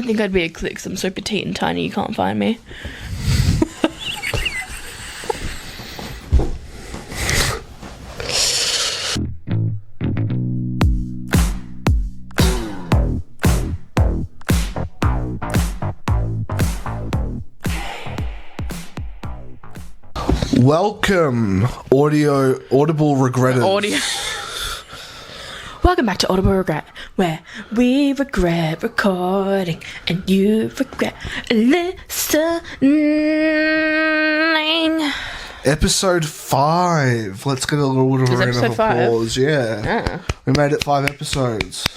I think I'd be a click 'cause I'm so petite and tiny you can't find me. Welcome, audible regretters. Audio. Welcome back to Audible Regret, where we regret recording and you regret listening. Episode 5. Let's get a little bit of a round of applause. 5? Yeah. We made it 5 episodes.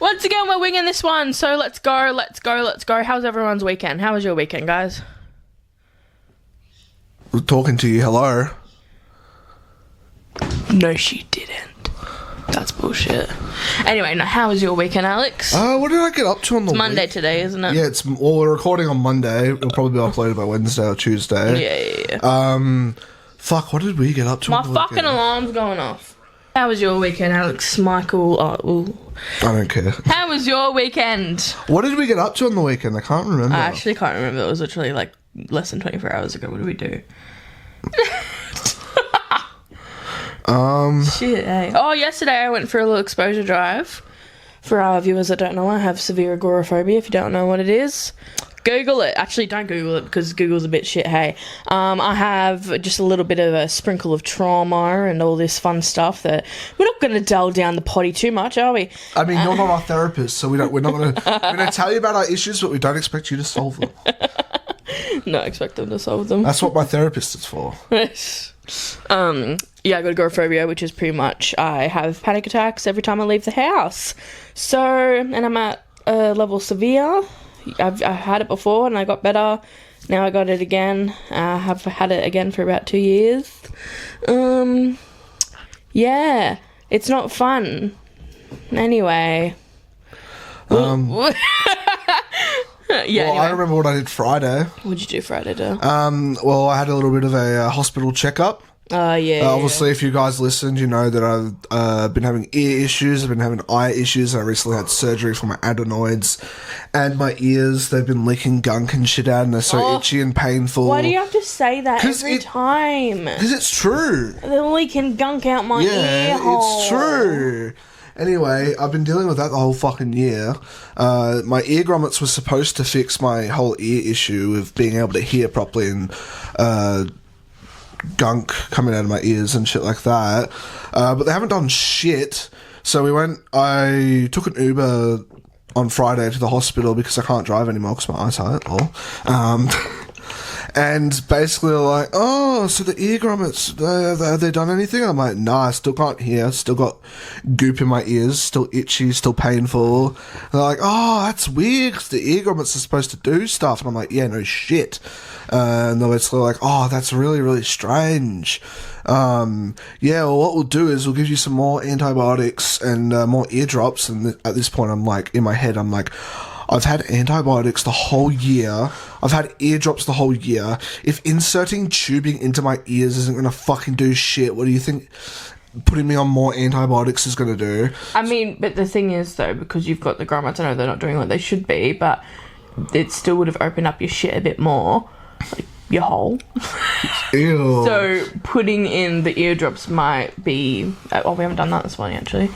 Once again, we're winging this one, so let's go. How's everyone's weekend? How was your weekend, guys? We're talking to you, hello. No, she didn't. That's bullshit. Anyway, now, how was your weekend, Alex? What did I get up to on the It's Monday week? today, isn't it? Yeah, we're recording on Monday. It'll probably be uploaded by Wednesday or Tuesday. Yeah. Fuck, what did we get up to My on the fucking weekend? alarm's going off. How was your weekend, Alex? Michael? I don't care. How was your weekend? What did we get up to on the weekend? I can't remember. I actually can't remember. It was literally like less than 24 hours ago. What did we do? Shit, eh? Oh, yesterday I went for a little exposure drive. For our viewers that don't know, I have severe agoraphobia. If you don't know what it is, Google it. Actually, don't Google it because Google's a bit shit, hey. I have just a little bit of a sprinkle of trauma and all this fun stuff that we're not going to delve down the potty too much, are we? I mean, you're not our therapist, so we're not going to tell you about our issues, but we don't expect you to solve them. Not expect them to solve them. That's what my therapist is for. Yeah, I got agoraphobia, which is pretty much I have panic attacks every time I leave the house. So, and I'm at level severe. I've had it before and I got better. Now I got it again. I have had it again for about 2 years. Yeah, it's not fun. Anyway. Well, anyway. I remember what I did Friday. What'd you do Friday, Dale? Well, I had a little bit of a hospital checkup. Yeah. Obviously, if you guys listened, you know that I've been having ear issues, I've been having eye issues, and I recently had surgery for my adenoids and my ears. They've been leaking gunk and shit out, and they're so itchy and painful. Why do you have to say that every time? Because it's true. They're leaking gunk out my ear hole. It's true. Anyway, I've been dealing with that the whole fucking year. My ear grommets were supposed to fix my whole ear issue of being able to hear properly and gunk coming out of my ears and shit like that. But they haven't done shit. So I took an Uber on Friday to the hospital because I can't drive anymore because my eyesight. And basically they're like, oh, so the ear grommets, have they done anything? I'm like, nah, I still can't hear, still got goop in my ears, still itchy, still painful. They're like, oh, that's weird, because the ear grommets are supposed to do stuff. And I'm like, yeah, no shit. And they're basically like, oh, that's really, really strange. Yeah, well, what we'll do is we'll give you some more antibiotics and more ear drops. And at this point, I'm like, in my head, I'm like, I've had antibiotics the whole year. I've had eardrops the whole year. If inserting tubing into my ears isn't going to fucking do shit, what do you think putting me on more antibiotics is going to do? I mean, but the thing is, though, because you've got the grommets, I know they're not doing what they should be, but it still would have opened up your shit a bit more. Like, your hole. Ew. So putting in the eardrops might be... we haven't done that this morning, actually.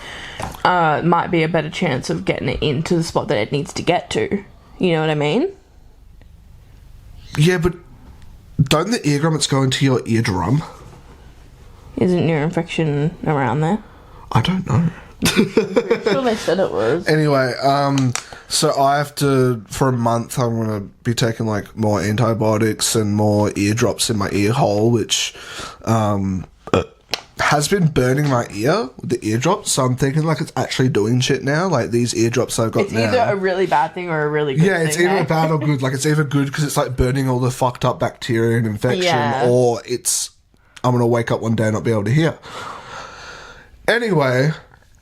Might be a better chance of getting it into the spot that it needs to get to. You know what I mean? Yeah, but don't the ear grommets go into your eardrum? Isn't ear infection around there? I don't know. I'm pretty sure they said it was. Anyway, so I have to, for a month, I'm going to be taking, like, more antibiotics and more eardrops in my ear hole, which, has been burning my ear with the eardrops, so I'm thinking, like, it's actually doing shit now, like, these eardrops I've got now. It's either a really bad thing or a really good thing. Yeah, it's either bad or good. Like, it's either good because it's, like, burning all the fucked up bacteria and infection, or I'm going to wake up one day and not be able to hear. Anyway...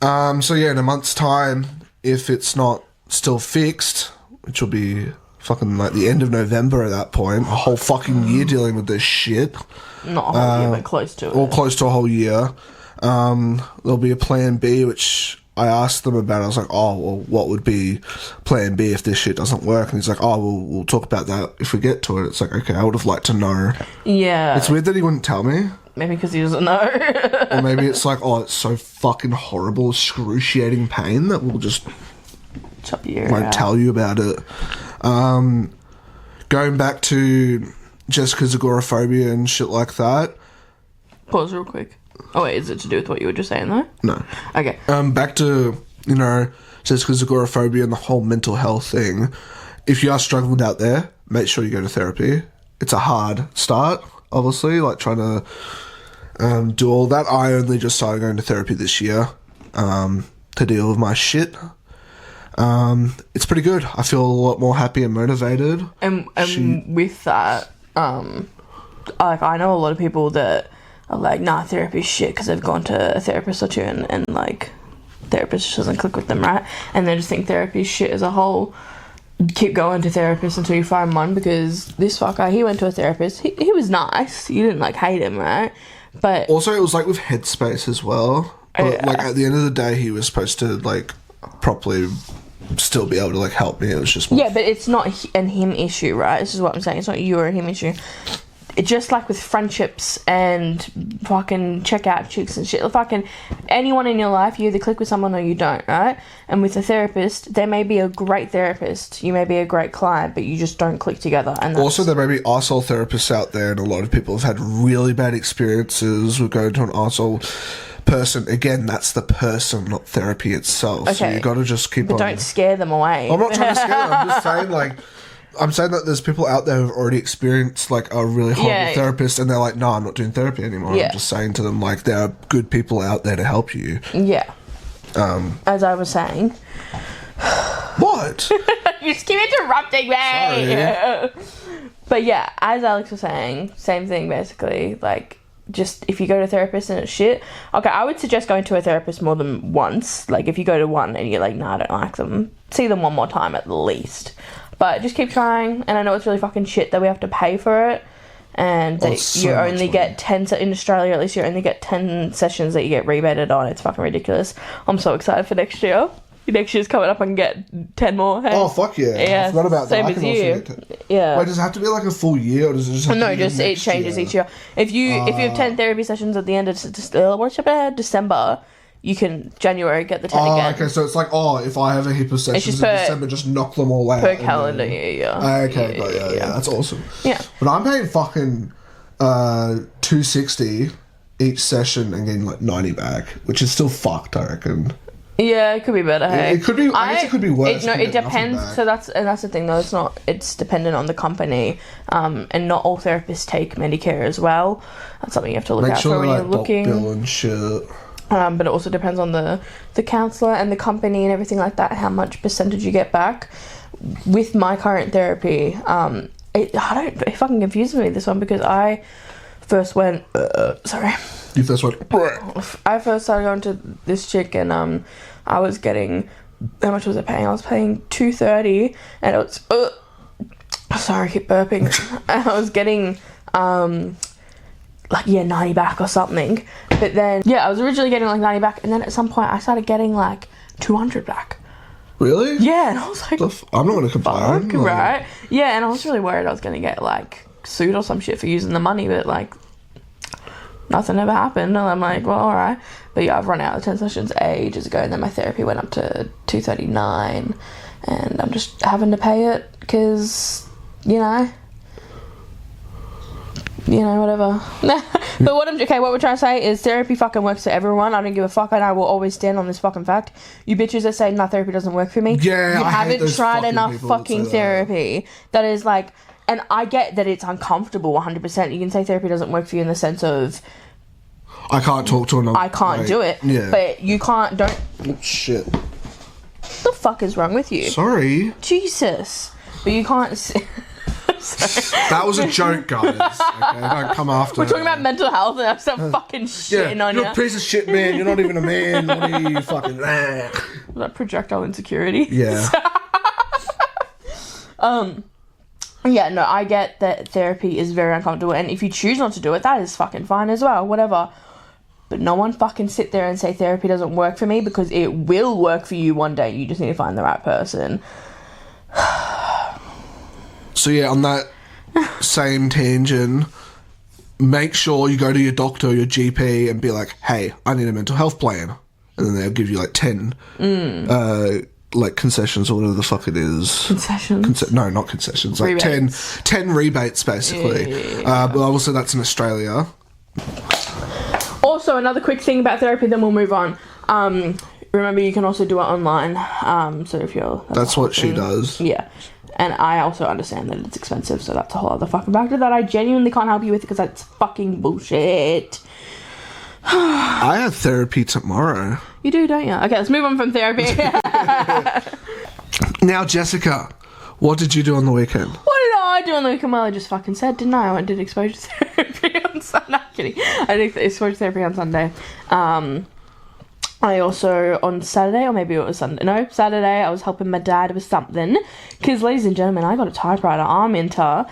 so yeah, in a month's time, if it's not still fixed, which will be fucking like the end of November at that point, a whole fucking year dealing with this shit. Not a whole year, but close to it. Or close to a whole year. There'll be a plan B, which I asked them about. I was like, oh, well, what would be plan B if this shit doesn't work? And he's like, oh, we'll talk about that if we get to it. It's like, okay, I would have liked to know. Yeah. It's weird that he wouldn't tell me. Maybe because he doesn't know. Or maybe it's like, oh, it's so fucking horrible, excruciating pain that we'll just Chop your ear won't out. tell you about it. Going back to Jessica's agoraphobia and shit like that. Pause real quick. Oh wait, is it to do with what you were just saying though? No. Okay. Back to, Jessica's agoraphobia and the whole mental health thing. If you are struggling out there, make sure you go to therapy. It's a hard start, obviously, like trying to do all that. I only just started going to therapy this year to deal with my shit. It's pretty good. I feel a lot more happy and motivated. And with that, I know a lot of people that are like, nah, therapy's shit because they've gone to a therapist or two and like, therapist just doesn't click with them, right? And they just think therapy's shit as a whole. Keep going to therapists until you find one, because this fucker, he went to a therapist. He was nice. You didn't like hate him, right? But also, it was like with Headspace as well. But Yeah. like at the end of the day, he was supposed to like properly still be able to like help me. It was just yeah, but it's not an him issue, right? This is what I'm saying. It's not you or a him issue. It just like with friendships and fucking checkout chicks and shit. Fucking anyone in your life, you either click with someone or you don't, right? And with a therapist, they may be a great therapist, you may be a great client, but you just don't click together. And that's, Also, there may be arsehole therapists out there, and a lot of people have had really bad experiences with going to an arsehole person. Again, that's the person, not therapy itself. So Okay. you got to just keep but on. don't scare them away. I'm not trying to scare them. I'm just saying, like, I'm saying that there's people out there who've already experienced like a really horrible Yeah. therapist, and they're like, "No, I'm not doing therapy anymore." Yeah. I'm just saying to them, like, there are good people out there to help you. Yeah. As I was saying. What? You just keep interrupting me. Sorry. But yeah, as Alex was saying, same thing basically. Like, just if you go to a therapist and it's shit, okay, I would suggest going to a therapist more than once. Like, if you go to one and you're like, nah, I don't like them, see them one more time at least. But just keep trying. And I know it's really fucking shit that we have to pay for it. And that it's so you much only money. get 10 in Australia, at least you only get 10 sessions that you get rebated on. It's fucking ridiculous. I'm so excited for next year. Next year's coming up, I can get 10 more. Hey? Oh fuck yeah! Yeah, I forgot about same that. I as can also you. get to- Yeah. Wait, does it have to be like a full year, or does it just have No, to be just it next changes year? each year. If you have 10 therapy sessions at the end of December, you can January get the 10 Oh, again okay, so it's like, if I have a heap of sessions just in per- December, just knock them all out. per and then- calendar year. Yeah. Okay, got it, yeah, that's awesome. Yeah. But I'm paying fucking $260 each session and getting like 90 back, which is still fucked, I reckon. Yeah, it could be better. Hey, It could be- I guess it could be worse. No, You it get nothing depends. back. So that's the thing though. It's not. It's dependent on the company, and not all therapists take Medicare as well. That's something you have to look Make out sure for when they you're like bulk looking. bill and shit. But it also depends on the counsellor and the company and everything like that, how much percentage you get back. With my current therapy, it fucking confuses me, this one, because I first went, sorry. You first went, I first started going to this chick and I was getting, how much was I paying? I was paying $230 and it was, sorry, I keep burping. And I was getting, 90 back or something. But then, I was originally getting like 90 back, and then at some point I started getting like 200 back. really? Yeah, and I was like, I'm not going to complain. fuck, right? Yeah, and I was really worried I was going to get like sued or some shit for using the money, but like nothing ever happened. And I'm like, well, alright. But yeah, I've run out of 10 sessions ages ago, and then my therapy went up to $239, and I'm just having to pay it because, whatever. But what we're trying to say is therapy fucking works for everyone. I don't give a fuck, and I will always stand on this fucking fact. You bitches that say, no, therapy doesn't work for me. Yeah, you I hate haven't those tried fucking enough people that fucking say that. therapy. That is like, and I get that it's uncomfortable 100%. You can say therapy doesn't work for you in the sense of, I can't talk to another. I can't do it. Yeah. But you can't, Shit. what the fuck is wrong with you? Sorry. Jesus. But you can't, That was a joke, guys. Okay, don't come after we're talking about mental health and I start fucking shitting on you're you. a piece of shit, man. You're not even a man. What are you fucking... Was that projectile insecurity? Yeah. Yeah, no, I get that therapy is very uncomfortable, and if you choose not to do it, that is fucking fine as well, whatever. But no one fucking sit there and say therapy doesn't work for me, because it will work for you one day. You just need to find the right person. So yeah, on that same tangent, make sure you go to your doctor or your GP and be like, hey, I need a mental health plan. And then they'll give you like 10 like concessions or whatever the fuck it is. Concessions? No, not concessions. Like Rebates. 10 rebates, basically. Yeah. But obviously that's in Australia. Also, another quick thing about therapy, then we'll move on. Remember, you can also do it online. So if you're... That's what she does. Yeah. And I also understand that it's expensive, so that's a whole other fucking factor that I genuinely can't help you with, because that's fucking bullshit. I have therapy tomorrow. You do, don't you? Okay, let's move on from therapy. Now, Jessica, what did you do on the weekend? What did I do on the weekend? Well, I just fucking said, didn't I? I went and did exposure therapy on Sunday. No, I'm kidding. I did exposure therapy on Sunday. I also, on Saturday, or maybe it was Sunday, no, Saturday, I was helping my dad with something. Because, ladies and gentlemen, I got a typewriter. I'm into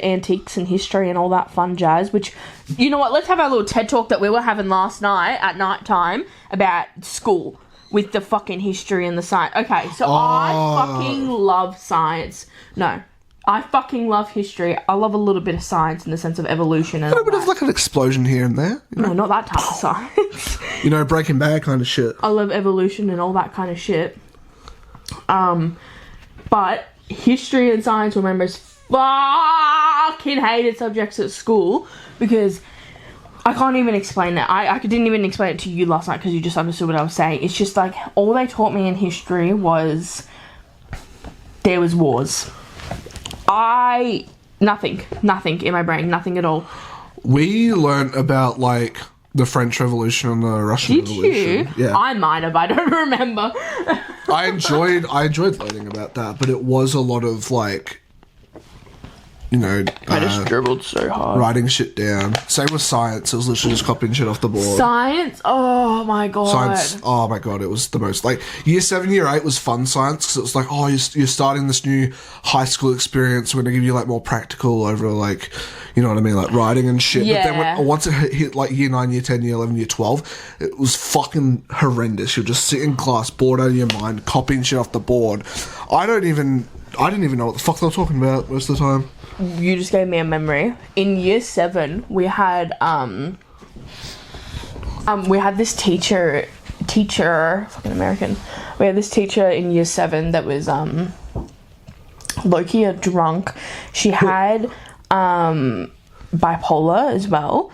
antiques and history and all that fun jazz, which, you know what, let's have our little TED Talk that we were having last night at night time about school with the fucking history and the science. Okay, so I fucking love science. No, I fucking love history. I love a little bit of science in the sense of evolution and A bit of like an explosion here and there. You know? No, not that type of science. You know, Breaking Bad kind of shit. I love evolution and all that kind of shit. But history and science were my most fucking hated subjects at school, because I can't even explain it. I didn't even explain it to you last night because you just understood what I was saying. It's just like, all they taught me in history was there was wars. Nothing in my brain, nothing at all. We learnt about like the French Revolution and the Russian Revolution. You? Yeah. I might have, I don't remember. I enjoyed learning about that, but it was a lot of like, you know, I just dribbled so hard. writing shit down. Same with science. It was literally just copying shit off the board. Science? Oh my god. Science, oh my god, it was the most, like, year 7, year 8 was fun science, because it was like, oh, you're starting this new high school experience, we're going to give you, like, more practical over, like, you know what I mean, like, writing and shit. Yeah. But then once it hit, like, year 9, year 10, year 11, year 12, it was fucking horrendous. You'll just sit in class, bored out of your mind, copying shit off the board. I didn't even know what the fuck they were talking about most of the time. You just gave me a memory. In year 7, we had this teacher, fucking American. We had this teacher in year 7 that was low-key a drunk. She had bipolar as well.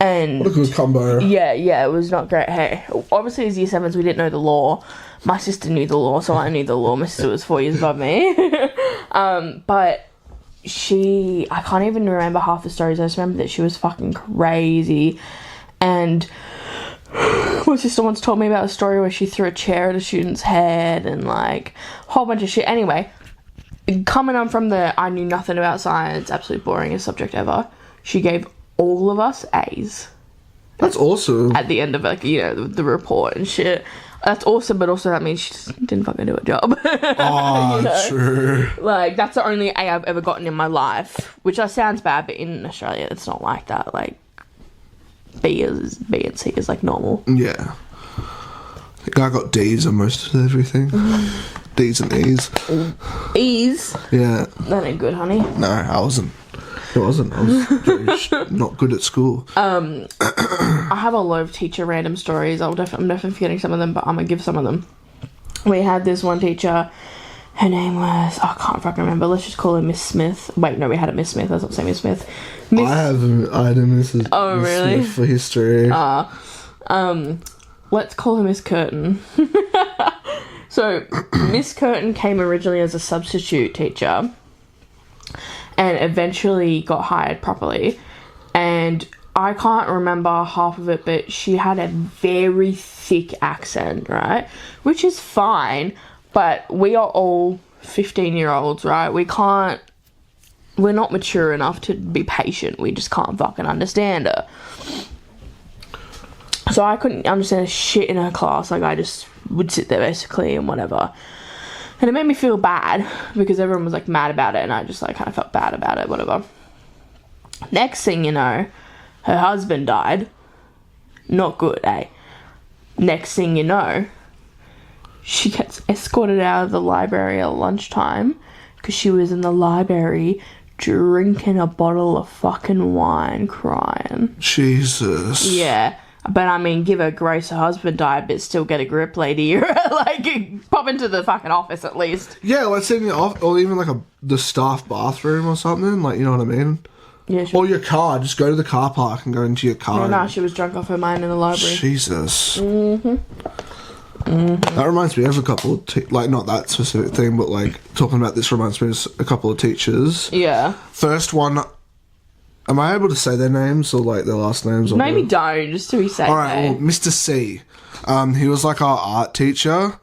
And What a good combo. yeah, it was not great. Hey, obviously as year 7s we didn't know the law. My sister knew the law, so I knew the law. My sister was 4 years above me. But I can't even remember half the stories. I just remember that she was fucking crazy. And my sister once told me about a story where she threw a chair at a student's head and like a whole bunch of shit. Anyway, coming on from I knew nothing about science, absolute boringest subject ever, she gave all of us A's. That's awesome. At the end of, like, you know, the report and shit. That's awesome, but also that means she just didn't fucking do a job. Oh, you know? True. Like, that's the only A I've ever gotten in my life. Which sounds bad, but in Australia it's not like that. Like, B and C is like normal. Yeah. I think I got D's on most of everything. D's and E's. E's? Yeah. That ain't good, honey. No, I wasn't. It wasn't. I was very not good at school. I have a lot of teacher random stories. I'm definitely forgetting some of them, but I'm gonna give some of them. We had this one teacher. Her name was, I can't fucking remember. Let's just call her Miss Smith. Wait, no, we had a Miss Smith. Let's not say Miss Smith. I had a Mrs. Oh, Miss really? Smith for history. Let's call her Miss Curtin. So, Miss Curtin came originally as a substitute teacher and eventually got hired properly. And I can't remember half of it, but she had a very thick accent, right? Which is fine, but we are all 15-year-olds, right? We're not mature enough to be patient. We just can't fucking understand her. So I couldn't understand shit in her class. Like, I just would sit there basically and whatever. And it made me feel bad because everyone was like mad about it and I just like kind of felt bad about it, whatever. Next thing you know, her husband died Not good, eh? Next thing you know, she gets escorted out of the library at lunchtime because she was in the library drinking a bottle of fucking wine, crying. Jesus. Yeah. But I mean, give her grace, her husband died, but still get a grip, lady. Like, pop into the fucking office at least. Yeah, let's say in the off, or even like the staff bathroom or something. Like, you know what I mean? Yeah, sure. Or your car. Just go to the car park and go into your car. No, she was drunk off her mind in the library. Jesus. That reminds me of a couple of like, not that specific thing, but like talking about this reminds me of a couple of teachers. Yeah. First one, am I able to say their names or like their last names? Or Maybe don't, just to be safe. All right, well, Mr. C. He was like our art teacher.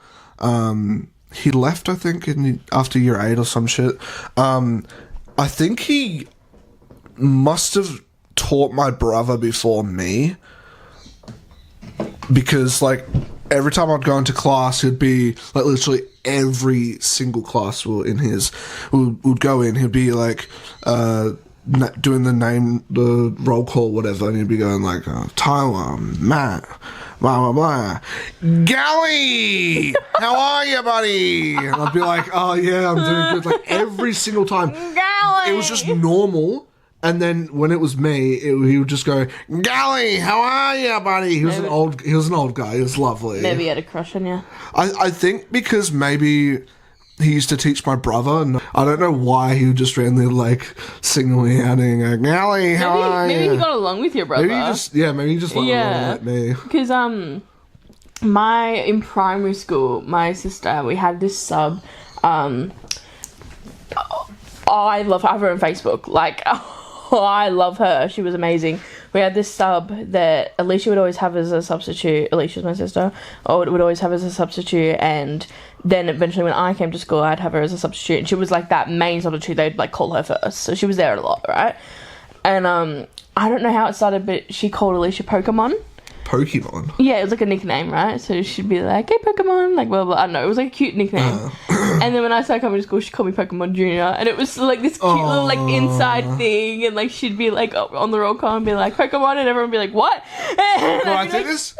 He left, I think, after year 8 or some shit. I think he must have taught my brother before me, because like every time I'd go into class, it'd be like literally every single class would go in. He'd be like doing the roll call, whatever, and he'd be going like Tyler, Matt, blah blah blah, Gally, how are you, buddy? And I'd be like, oh yeah, I'm doing good. Like every single time, Gally! It was just normal. And then when it was me, he would just go, Gally, how are you, buddy? He was an old guy. He was lovely. Maybe he had a crush on you. I think because maybe he used to teach my brother, and I don't know why he would just randomly like sing me out and Gally, how are you? Maybe he got along with your brother. Maybe he just went along like me. Because in primary school, my sister, we had this sub. I have her on Facebook. Like. I love her. She was amazing. We had this sub that Alicia would always have as a substitute. Alicia's my sister. Would always have as a substitute, and then eventually when I came to school, I'd have her as a substitute. And she was like that main substitute. They'd like call her first, so she was there a lot, right? And I don't know how it started, but she called Alicia Pokemon. Pokemon? Yeah, it was like a nickname, right? So she'd be like, hey, Pokemon, like, blah, blah. I don't know, it was like a cute nickname. And then when I started coming to school, she called me Pokemon Junior, and it was like this cute little, like, inside thing, and, like, she'd be, like, on the roll call and be like, Pokemon, and everyone would be like, what? Well, I think this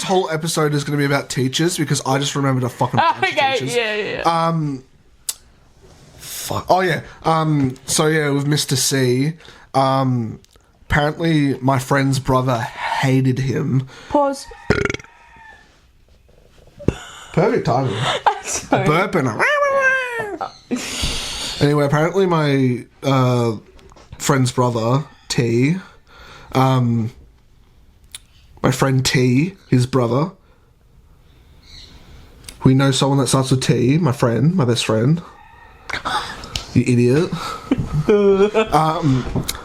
whole episode is going to be about teachers, because I just remembered a fucking bunch of teachers. Yeah. Fuck. Oh, yeah. So, yeah, with Mr. C, apparently my friend's brother hated him. Pause. Perfect timing. Burping. Anyway, apparently my friend's brother, T, my friend T, his brother, we know someone that starts with T, my best friend. You idiot.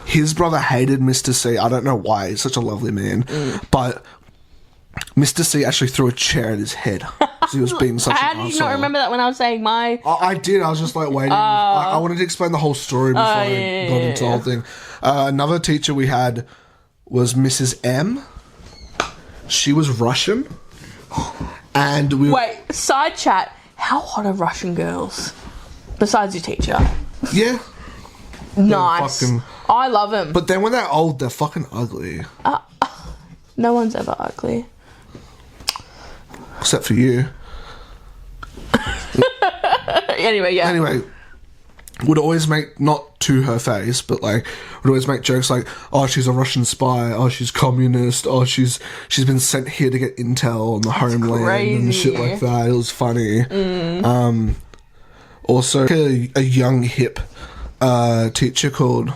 His brother hated Mr. C. I don't know why. He's such a lovely man. But Mr. C actually threw a chair at his head because he was being such an asshole. How did you not remember that when I was saying my... I did. I was just like waiting. I wanted to explain the whole story before I got into the whole thing. Another teacher we had was Mrs. M. She was Russian. And we... Wait, side chat. How hot are Russian girls? Besides your teacher. Yeah. Nice. I love them. But then when they're old, they're fucking ugly. No one's ever ugly. Except for you. Anyway, would always make, not to her face, but like, would always make jokes like, oh, she's a Russian spy, oh, she's communist, oh, she's been sent here to get intel on the homeland and shit like that. It was funny. Also, a young hip teacher called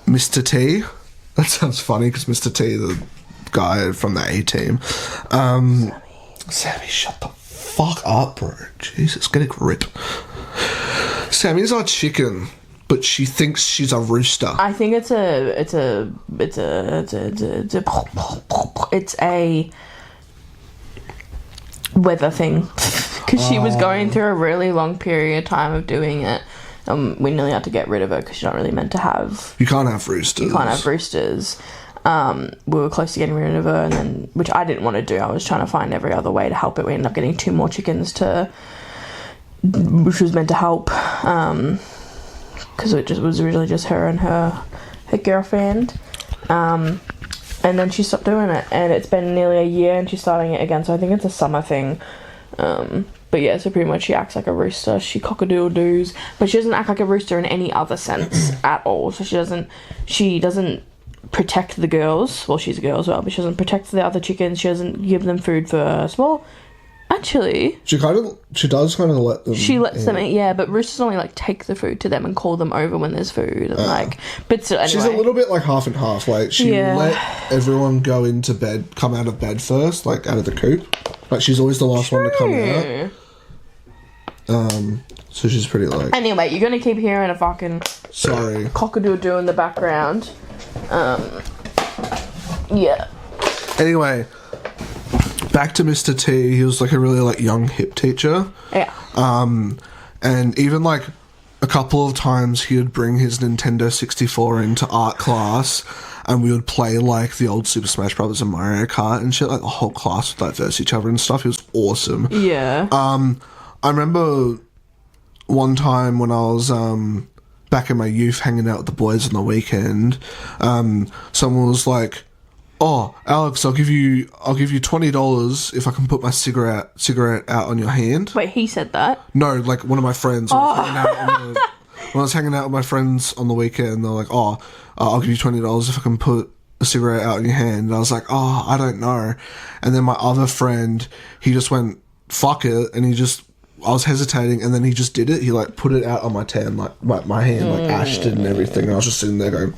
Mr. T. That sounds funny because Mr. T, the guy from the A-team. Sammy, shut the fuck up, bro. Jesus, get a grip. Sammy's our chicken, but she thinks she's a rooster. I think it's a weather thing. Because she was going through a really long period of time of doing it. We nearly had to get rid of her because she's not really meant to have... You can't have roosters. We were close to getting rid of her, and then, which I didn't want to do. I was trying to find every other way to help it. We ended up getting 2 more chickens which was meant to help, because it just was really just her and her girlfriend. And then she stopped doing it, and it's been nearly a year, and she's starting it again. So I think it's a summer thing. But yeah, so pretty much she acts like a rooster. She cock-a-doodle-doos, but she doesn't act like a rooster in any other sense at all. So she doesn't protect the girls. Well, she's a girl as well, but she doesn't protect the other chickens. She doesn't give them food first. Well, actually, she does kind of let them. She lets them eat, yeah. But roosters only like take the food to them and call them over when there's food, and like. But so anyway, she's a little bit like half and half. Like she let everyone go into bed, come out of bed first, like out of the coop. Like she's always the last one to come out. So she's pretty like. Anyway, you're gonna keep hearing a fucking cock-a-doodle in the background. Yeah. Anyway, back to Mr. T. He was like a really like young hip teacher. Yeah. And even like a couple of times he would bring his Nintendo 64 into art class, and we would play like the old Super Smash Brothers and Mario Kart and shit. Like the whole class would like verse each other and stuff. It was awesome. Yeah. I remember one time when I was back in my youth hanging out with the boys on the weekend, someone was like, "Oh, Alex, I'll give you $20 if I can put my cigarette out on your hand." Wait, he said that? No, like one of my friends. When I was hanging out with my friends on the weekend, they're like, "Oh, I'll give you $20 if I can put a cigarette out in your hand." And I was like, "Oh, I don't know." And then my other friend, he just went, "Fuck it," and I was hesitating, and then he just did it. He like put it out on my tan, like my hand, like ashed it and everything. And I was just sitting there going,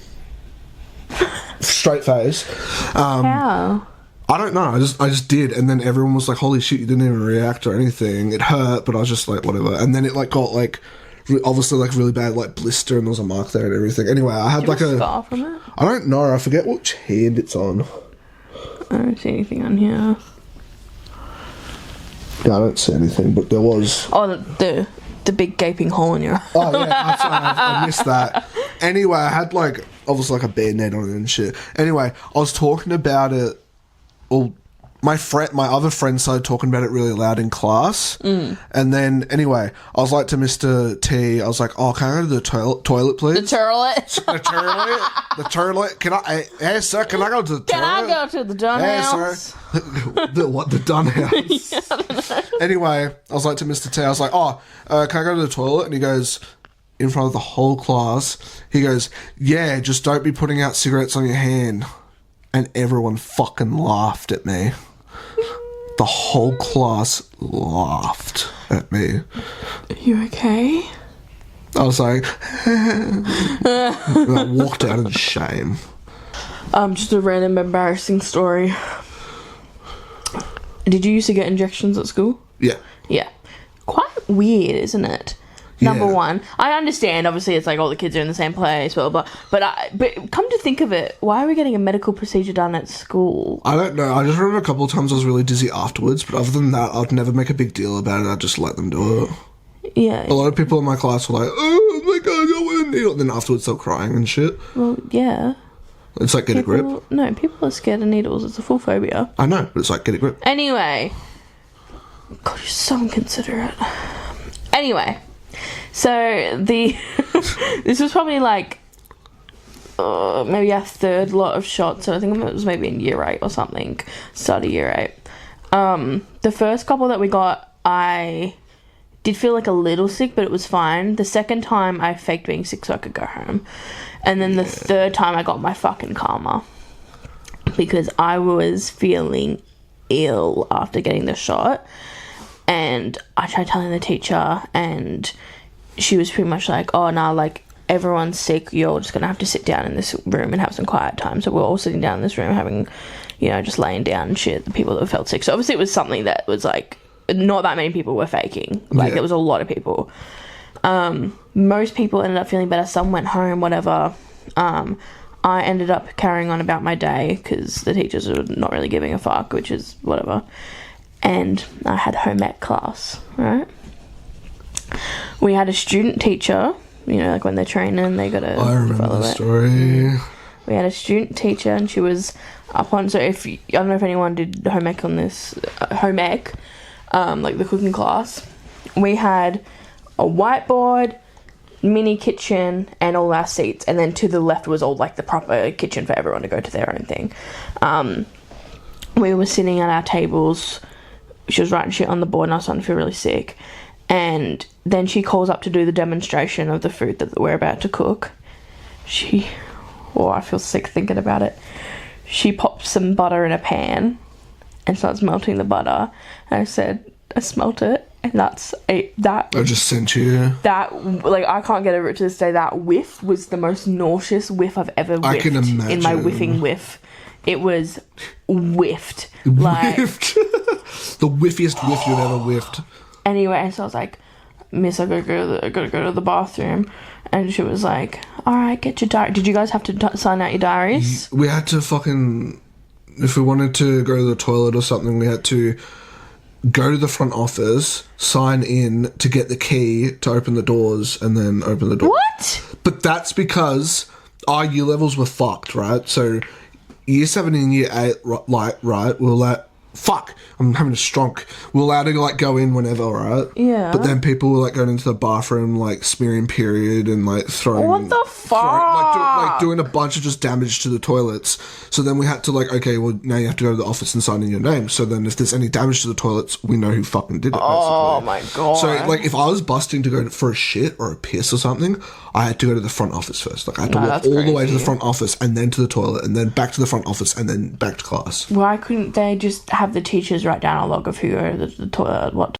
straight face. How? I don't know. I just did, and then everyone was like, "Holy shit, you didn't even react or anything." It hurt, but I was just like, whatever. And then it like got like obviously like really bad like blister, and there was a mark there and everything. Anyway, I had like a scar from it. I don't know. I forget which hand it's on. I don't see anything on here. Yeah, I don't see anything, but there was. Oh, the big gaping hole in your eye. Oh yeah, I missed that. Anyway, I had like obviously like a band-aid on it and shit. Anyway, I was talking about it. Well, my other friend started talking about it really loud in class, and then anyway, I was like to Mr. T, I was like, "Oh, can I go to the toilet, please?" The toilet. The toilet. Can I? Hey, sir, can I go to the toilet? Can I go to the dun house? Hey, sir. The dun house? Yeah, I don't know. Anyway, I was like to Mr. T, I was like, "Oh, can I go to the toilet?" And he goes, in front of the whole class, he goes, "Yeah, just don't be putting out cigarettes on your hand." And everyone fucking laughed at me. The whole class laughed at me. Are you okay? I was like, and I walked out in shame. Just a random embarrassing story. Did you used to get injections at school? Yeah. Yeah. Quite weird, isn't it? Number one, I understand. Obviously, it's like all the kids are in the same place, blah blah. But come to think of it, why are we getting a medical procedure done at school? I don't know. I just remember a couple of times I was really dizzy afterwards. But other than that, I'd never make a big deal about it. I'd just let them do it. Yeah. A lot of people in my class were like, "Oh my god, I got one needle," and then afterwards they're crying and shit. Well, yeah. It's like get a grip. No, people are scared of needles. It's a full phobia. I know, but it's like get a grip. Anyway, God, you're so inconsiderate. Anyway. So this was probably like maybe our third lot of shots. So I think it was maybe in year 8 or something. Start of year 8. The first couple that we got, I did feel like a little sick, but it was fine. The second time I faked being sick so I could go home, and then the third time I got my fucking karma because I was feeling ill after getting the shot, and I tried telling the teacher and she was pretty much like, "Oh, no, like, everyone's sick. You're just going to have to sit down in this room and have some quiet time." So we're all sitting down in this room having, you know, just laying down and shit, the people that felt sick. So obviously it was something that was, like, not that many people were faking. Like, there was a lot of people. Most people ended up feeling better. Some went home, whatever. I ended up carrying on about my day because the teachers were not really giving a fuck, which is whatever. And I had home ec class, right? We had a student teacher, you know, like when they're training, they gotta I remember the story. We had a student teacher, and she was up on. So if I don't know if anyone did home ec on this home ec, like the cooking class, we had a whiteboard, mini kitchen and all our seats, and then to the left was all like the proper kitchen for everyone to go to their own thing. We were sitting at our tables. She was writing shit on the board and I was starting to feel really sick. And then she calls up to do the demonstration of the food that we're about to cook. I feel sick thinking about it. She pops some butter in a pan and starts melting the butter. And I said, I smelt it. And that I just sent you. That, like, I can't get over it to this day. That whiff was the most nauseous whiff I've ever whiffed. I can imagine. In my whiffing whiff. It was whiffed. Like, the whiffiest whiff you've ever whiffed. Anyway, so I was like, Miss, I gotta go to the bathroom. And she was like, alright, get your diary. Did you guys have to sign out your diaries? We had to fucking... If we wanted to go to the toilet or something, we had to go to the front office, sign in to get the key to open the doors, and then open the door. What? But that's because our year levels were fucked, right? So year 7 and year 8, right, we're like, fuck, I'm having a stroke. We're allowed to, like, go in whenever, right? Yeah. But then people were, like, going into the bathroom, like, smearing period and, like, throwing... What the fuck? Doing a bunch of just damage to the toilets. So then we had to, like, okay, well, now you have to go to the office and sign in your name. So then if there's any damage to the toilets, we know who fucking did it, basically. Oh, my God. So, like, if I was busting to go for a shit or a piss or something, I had to go to the front office first. Like, I had to walk all the way to the front office and then to the toilet and then back to the front office and then back to class. Why couldn't they just have the teachers write down a log of who go to the toilet, what?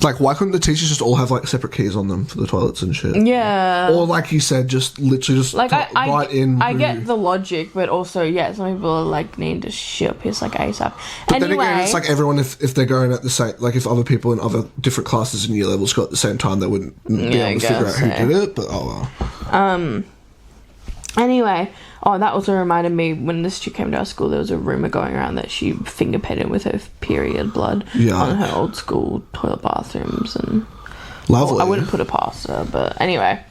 Like, why couldn't the teachers just all have, like, separate keys on them for the toilets and shit? Yeah. Or, like you said, just literally just like, write in... I get the logic, but also, yeah, some people are, like, need to shit or piss, like, ASAP. But anyway, then again, it's like everyone, if they're going at the same... Like, if other people in other different classes and year levels go at the same time, they wouldn't be able to figure out who did it, but oh well. Anyway, that also reminded me, when this chick came to our school, there was a rumour going around that she finger painted with her period blood on her old school toilet bathrooms. And lovely. I wouldn't put it past her, but anyway,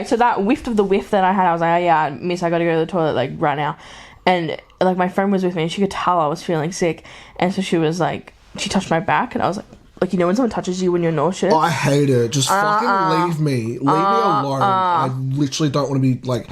so that whiff of the whiff that I had, I was like, oh yeah, miss, I gotta go to the toilet, like, right now. And, like, my friend was with me, and she could tell I was feeling sick, and so she was like, she touched my back, and I was like, you know when someone touches you when you're nauseous? I hate it. Just fucking leave me. Leave me alone. I literally don't want to be, like...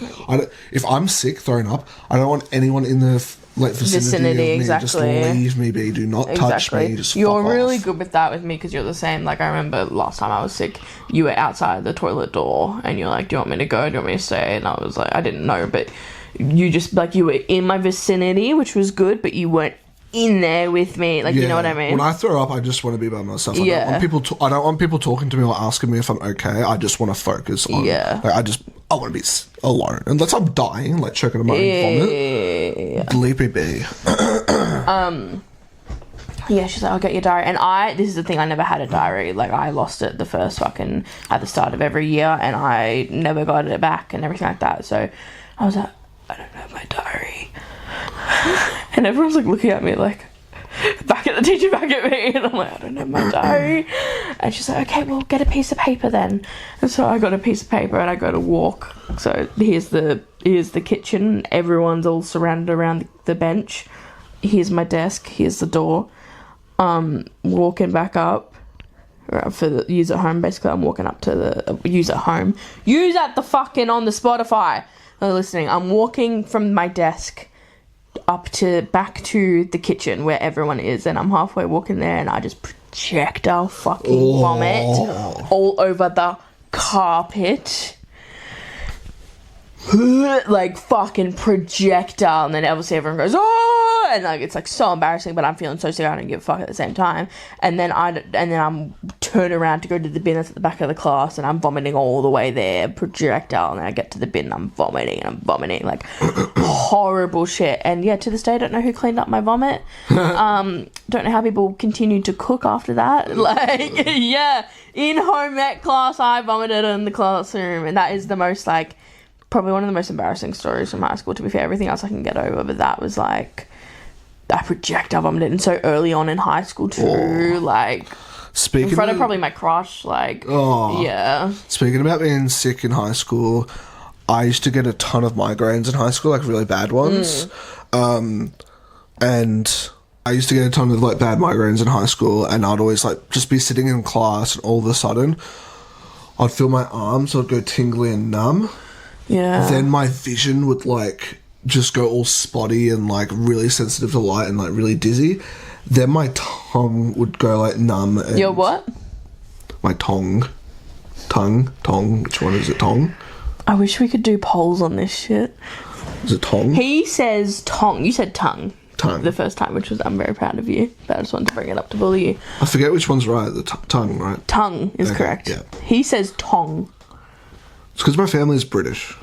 if I'm sick, throwing up, I don't want anyone in the, like, vicinity of me. Exactly. Just leave me be. Do not touch me. Just You're fuck really off. good with that with me, because you're the same. Like, I remember last time I was sick, you were outside the toilet door, and you're like, do you want me to go? Do you want me to stay? And I was like, I didn't know, but you just, like, you were in my vicinity, which was good, but you weren't in there with me, like, you know what I mean? When I throw up, I just want to be by myself. I Yeah. don't want people I don't want people talking to me or asking me if I'm okay. I just want to focus on... Yeah. Like, I want to be alone. Unless I'm dying, like, choking on my own vomit. Bleepy bee. Yeah, she's like, I'll get your diary. And this is the thing, I never had a diary. Like, I lost it the first fucking... at the start of every year, and I never got it back and everything like that. So I was like, I don't have my diary. And everyone's like looking at me like, back at the teacher, back at me, and I'm like, I don't have my diary. And she's like, okay, well, get a piece of paper then. And so I got a piece of paper and I go to walk. So here's the kitchen. Everyone's all surrounded around the bench. Here's my desk. Here's the door. Walking back up for the use at home. Basically, I'm walking up to the use at home. Use at the fucking on the Spotify. Listening. I'm walking from my desk back to the kitchen where everyone is, and I'm halfway walking there, and I just projectile fucking vomit all over the carpet. Like, fucking projectile. And then obviously everyone goes, oh, and like, it's like so embarrassing, but I'm feeling so sick I don't give a fuck at the same time. And then I'm turn around to go to the bin that's at the back of the class, and I'm vomiting all the way there, projectile. And then I get to the bin and I'm vomiting like horrible shit. And yeah, to this day I don't know who cleaned up my vomit. Don't know how people continued to cook after that. Like, yeah, in home ec class I vomited in the classroom, and that is the most, like, probably one of the most embarrassing stories from high school. To be fair, everything else I can get over, but that was like, I projectile vomited, and so early on in high school too. Like, in front of probably my crush. Like, yeah. Speaking about being sick in high school, I used to get a ton of migraines in high school, like really bad ones. And I used to get a ton of, like, bad migraines in high school, and I'd always, like, just be sitting in class, and all of a sudden I'd feel my arms, so I'd go tingly and numb. Yeah. Then my vision would like just go all spotty and like really sensitive to light and like really dizzy. Then my tongue would go like numb. And Your what? My tongue. Which one is it? Tongue? I wish we could do polls on this shit. Is it tongue? He says tongue. You said tongue. Tongue. The first time, which was I'm very proud of you. But I just wanted to bring it up to bully you. I forget which one's right. The tongue, right? Tongue is Okay, correct. yeah. He says tong. It's because my family's British.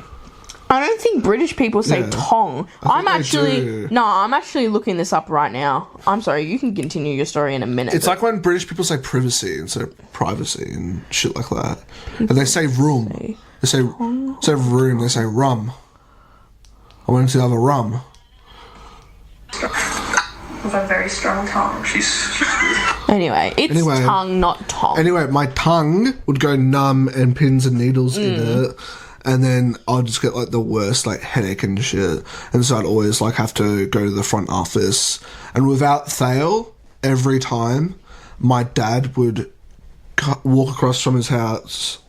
I don't think British people say Yeah. tong. I'm they actually do. no. I'm actually looking this up right now. I'm sorry. You can continue your story in a minute. It's like when British people say privacy instead of privacy and shit like that. And they say room. They say room. They say rum. I went to have a rum. With a very strong tongue. Anyway, it's tongue, not tong. Anyway, my tongue would go numb and pins and needles in it. And then I'd just get like the worst like headache and shit. And so I'd always like have to go to the front office. And without fail, every time my dad would walk across from his house,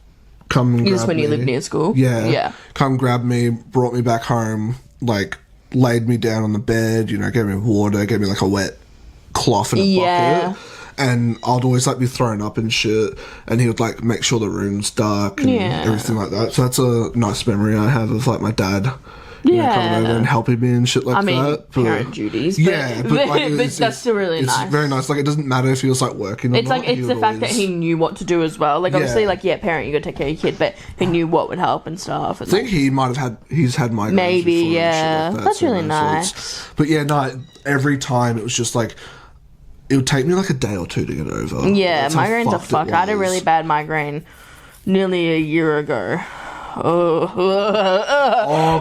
come and grab Just when me. you lived near school? Yeah. Yeah. Come grab me, brought me back home, like laid me down on the bed, you know, gave me water, gave me like a wet cloth and a bucket. And I'd always like be thrown up and shit, and he would like make sure the room's dark and everything like that. So that's a nice memory I have of like my dad, you know, coming over and helping me and shit like that. I mean, But, parent duties. But, yeah, but, like, but that's still really nice. It's very nice. Like it doesn't matter if he was like working. Or It's like not, it's the fact that he knew what to do as well. Like obviously, like parent, you gotta take care of your kid, but he knew what would help and stuff. And, I think he might have had. He's had migraines. Maybe, before and shit yeah. like that, That's so really no, nice. But yeah, no. Every time it was just like. It would take me like a day or two to get over. Yeah, That's how migraines are fucked. I had a really bad migraine nearly a year ago. Oh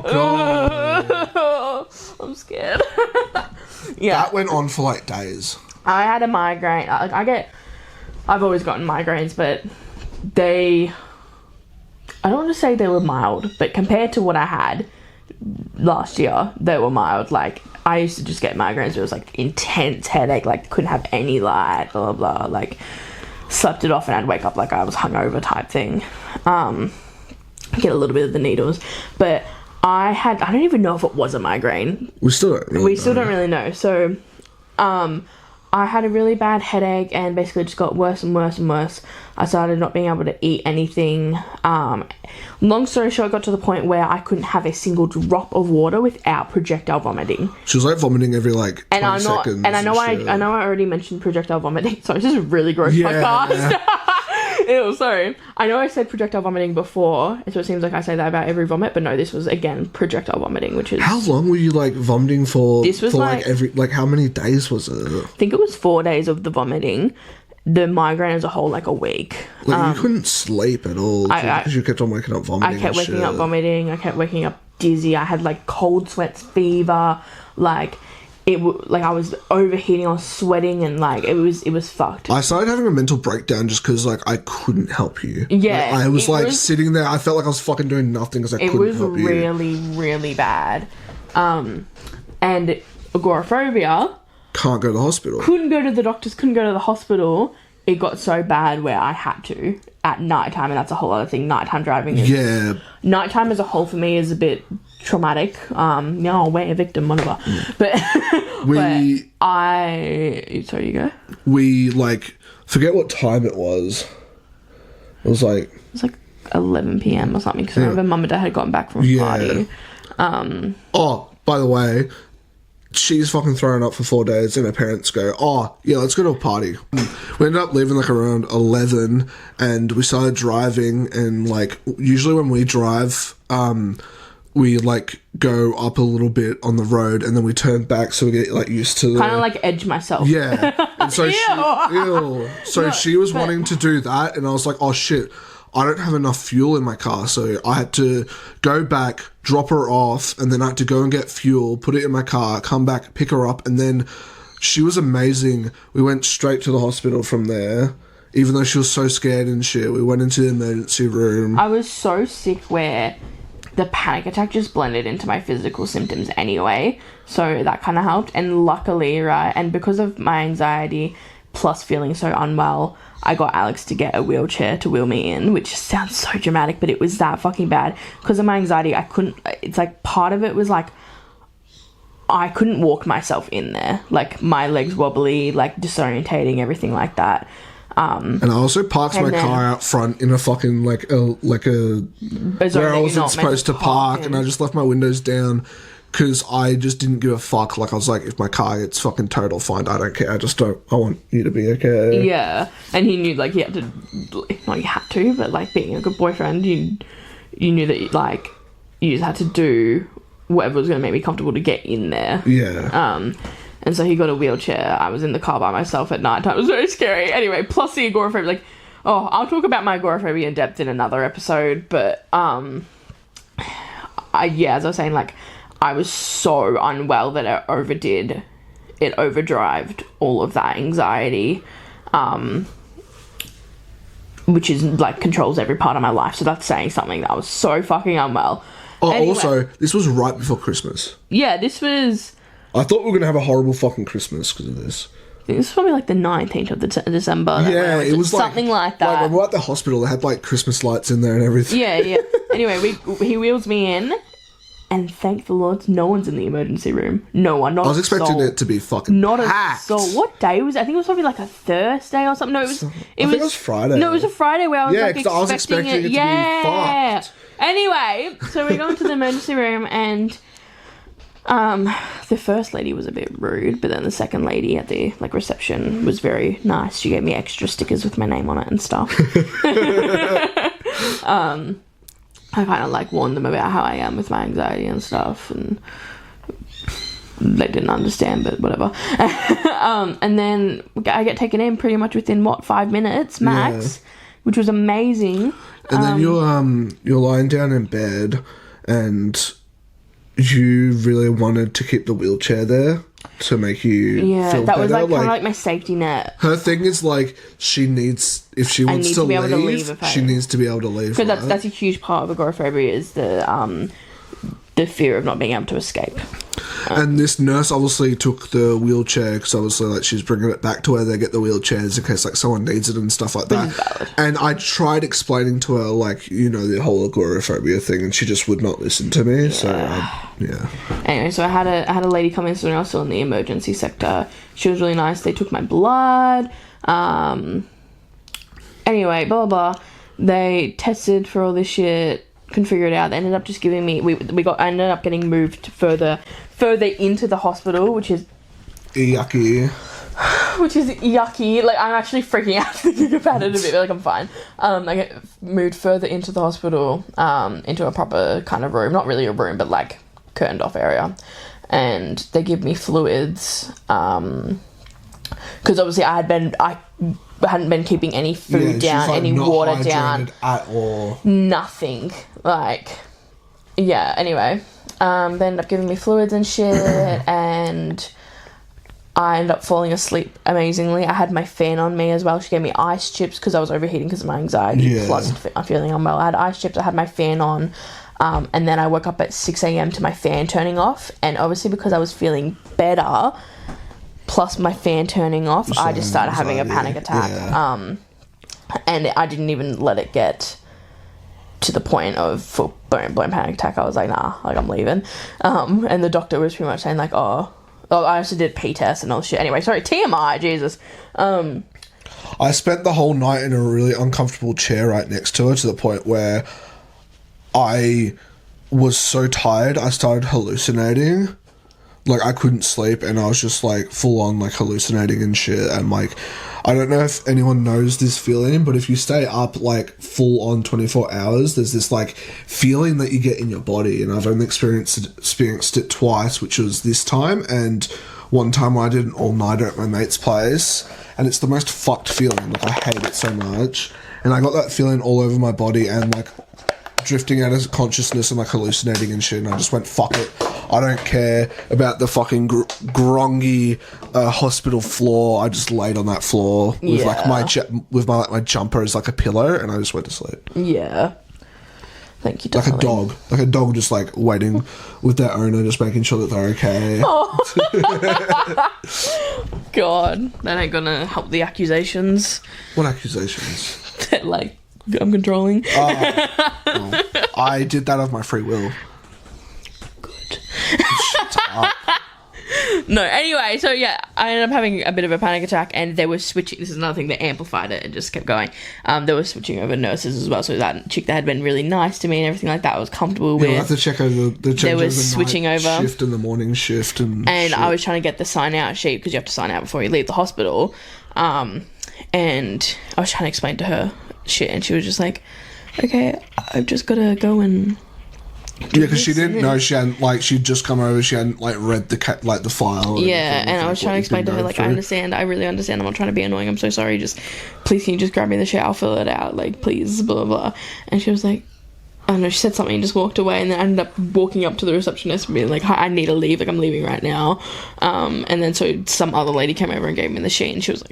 god. I'm scared. Yeah. That went on for like days. I had a migraine. I've always gotten migraines, but I don't want to say they were mild, but compared to what I had last year, they were mild. Like, I used to just get migraines. It was like intense headache, like couldn't have any light, blah, blah, blah. Like, slept it off and I'd wake up like I was hungover type thing. Get a little bit of the needles. But I don't even know if it was a migraine. We still don't really know. So, I had a really bad headache and basically just got worse and worse and worse. I started not being able to eat anything. Long story short, it got to the point where I couldn't have a single drop of water without projectile vomiting. She was like vomiting every like 20 seconds. And I know I already mentioned projectile vomiting. Sorry, this is a really gross podcast. Ew, sorry. I know I said projectile vomiting before, so it seems like I say that about every vomit, but no, this was again projectile vomiting, which is. How long were you like vomiting for? This was for, like how many days was it? I think it was 4 days of the vomiting. The migraine as a whole, like a week. Like you couldn't sleep at all because you kept on waking up vomiting. I kept waking up vomiting. I kept waking up dizzy. I had like cold sweats, fever. Like I was overheating. I was sweating, and like it was fucked. I started having a mental breakdown just because like I couldn't help you. Yeah, like, I was sitting there. I felt like I was fucking doing nothing because I couldn't help you. It was really, really bad. And agoraphobia. Can't go to the hospital. Couldn't go to the doctors. Couldn't go to the hospital. It got so bad where I had to at nighttime, and that's a whole other thing. Nighttime driving. Nighttime as a whole for me is a bit traumatic. We're a victim, whatever. But sorry, you go. We like forget what time it was. It was like 11 p.m. or something because I remember Mum and Dad had gotten back from a party. Oh, by the way, she's fucking thrown up for 4 days, and her parents go, "Oh, yeah, let's go to a party." We ended up leaving like around 11, and we started driving. And like usually when we drive, we like go up a little bit on the road, and then we turn back so we get like used to kind of like edge myself. Yeah, and so she was wanting to do that, and I was like, "Oh shit." I don't have enough fuel in my car, so I had to go back, drop her off, and then I had to go and get fuel, put it in my car, come back, pick her up, and then she was amazing. We went straight to the hospital from there, even though she was so scared and shit. We went into the emergency room. I was so sick where the panic attack just blended into my physical symptoms anyway, so that kind of helped. And luckily, right, and because of my anxiety, plus feeling so unwell, I got Alex to get a wheelchair to wheel me in, which sounds so dramatic, but it was that fucking bad. Because of my anxiety, I couldn't... It's like, part of it was like, I couldn't walk myself in there. Like, my legs wobbly, like, disorientating, everything like that. And I also parked my car out front in a fucking, where I wasn't supposed to park, and I just left my windows down because I just didn't give a fuck. Like, I was like, if my car gets fucking towed or fined, I don't care. I want you to be okay. Yeah. And he knew, like, he had to... Not you had to, but, like, being a good boyfriend, you knew that, like, you just had to do whatever was going to make me comfortable to get in there. Yeah. And so he got a wheelchair. I was in the car by myself at night time. It was very scary. Anyway, plus the agoraphobia. Like, I'll talk about my agoraphobia in depth in another episode. But, as I was saying, like, I was so unwell that it overdrived all of that anxiety, which is, like, controls every part of my life. So that's saying something, that I was so fucking unwell. Oh, anyway, also, this was right before Christmas. Yeah, this was... I thought we were going to have a horrible fucking Christmas because of this. I think this was probably like the 19th of December. Yeah, it was something like that. Like, when we were at the hospital, they had like Christmas lights in there and everything. Yeah. Anyway, he wheels me in, and thank the Lord, no one's in the emergency room. No one. Not I was expecting it to be fucking packed. So what day was it? I think it was probably like a Thursday or something. No, it was Friday. No, it was a Friday where I was expecting it to be fucked. Anyway, so we go into the emergency room, and the first lady was a bit rude, but then the second lady at the reception was very nice. She gave me extra stickers with my name on it and stuff. I kind of warned them about how I am with my anxiety and stuff, and they didn't understand, but whatever. And then I get taken in pretty much within 5 minutes max, which was amazing. And then you're lying down in bed, and you really wanted to keep the wheelchair there to make you feel that better. was kind of like my safety net. Her thing is if she wants to leave, she needs to be able to leave. So that's a huge part of agoraphobia, is the fear of not being able to escape. And this nurse obviously took the wheelchair because obviously she's bringing it back to where they get the wheelchairs in case someone needs it and stuff like that. And I tried explaining to her the whole agoraphobia thing, and she just would not listen to me. So Anyway, so I had a lady come in, so I was still in the emergency sector. She was really nice. They took my blood. Anyway, blah blah blah. They tested for all this shit. Couldn't figure it out. They ended up just giving me... I ended up getting moved further into the hospital, which is... Yucky. I'm actually freaking out thinking about it a bit. I'm fine. I get moved further into the hospital, into a proper kind of room. Not really a room, but curtained off area. And they give me fluids. Because obviously I hadn't been keeping any food down, any water down at all. Nothing. Anyway, they ended up giving me fluids and shit, and I ended up falling asleep amazingly. I had my fan on me as well. She gave me ice chips because I was overheating because of my anxiety, plus I'm feeling unwell. I had ice chips, I had my fan on, and then I woke up at 6 a.m. to my fan turning off, and obviously because I was feeling better, plus my fan turning off, I just started having a panic attack. And I didn't even let it get to the point of full-blown panic attack. I was like, nah, I'm leaving. And the doctor was pretty much saying I also did P test and all this shit. Anyway, sorry, TMI, Jesus. I spent the whole night in a really uncomfortable chair right next to her, to the point where I was so tired I started hallucinating. I couldn't sleep, and I was just full on hallucinating and shit. And I don't know if anyone knows this feeling, but if you stay up full on 24 hours, there's this feeling that you get in your body. And I've only experienced it twice, which was this time and one time when I did an all-nighter at my mate's place, and it's the most fucked feeling. I hate it so much, and I got that feeling all over my body and drifting out of consciousness and hallucinating and shit. And I just went, fuck it, I don't care about the fucking grongy hospital floor. I just laid on that floor with my jumper as a pillow, and I just went to sleep. Yeah. Thank you, Like darling. a dog just like waiting with their owner, just making sure that they're okay. Oh. God, that ain't gonna help the accusations. What accusations? That, like, I'm controlling. Oh, I did that of my free will. Good. Shut up. No, anyway, so yeah, I ended up having a bit of a panic attack, and they were switching. This is another thing that amplified it and just kept going. They were switching over nurses as well. So that chick that had been really nice to me and everything like that, I was comfortable with. I have to check over the They were switching night over shift and the morning shift and shit. I was trying to get the sign out sheet because you have to sign out before you leave the hospital. And I was trying to explain to her shit, and she was just like, "Okay, I've just got to go and." Yeah, because she didn't know, she hadn't, like, she'd just come over, she hadn't, like, read the file. Yeah, and I was trying to explain to her, like, I understand, I really understand, I'm not trying to be annoying, I'm so sorry, just, please can you just grab me the shit, I'll fill it out, like, please, blah, blah, blah. And she was like, I don't know, she said something and just walked away, and then I ended up walking up to the receptionist and being like, hi, I need to leave, like, I'm leaving right now. And then so some other lady came over and gave me the sheet, and she was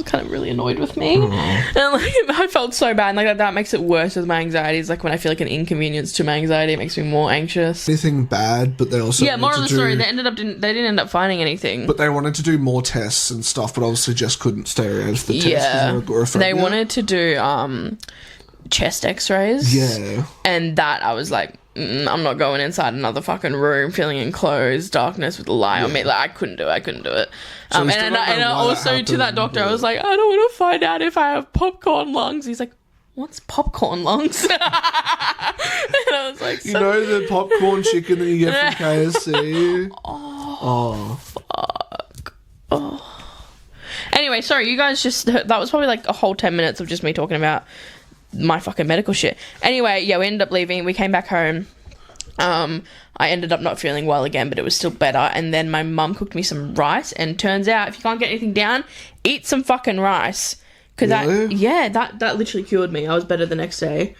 kind of really annoyed with me. And, like, I felt so bad, and, like, that makes it worse with my anxieties. Like, when I feel like an inconvenience to my anxiety, it makes me more anxious. Anything bad, but they also moral of the story, they didn't end up finding anything. But they wanted to do more tests and stuff, but obviously just couldn't stay around for the tests. Yeah, they wanted to do chest x-rays. Yeah. And that I was like, I'm not going inside another fucking room feeling enclosed, darkness with a light on me. Like, I couldn't do it. So and also to that doctor, I was like, I don't want to find out if I have popcorn lungs. He's like, what's popcorn lungs? And I was like, you know the popcorn chicken that you get from KFC? Oh. Fuck. Oh. Anyway, sorry, you guys that was probably like a whole 10 minutes of just me talking about my fucking medical shit. Anyway, yeah, we ended up leaving. We came back home. I ended up not feeling well again, but it was still better. And then my mum cooked me some rice. And turns out, if you can't get anything down, eat some fucking rice. Because that literally cured me. I was better the next day.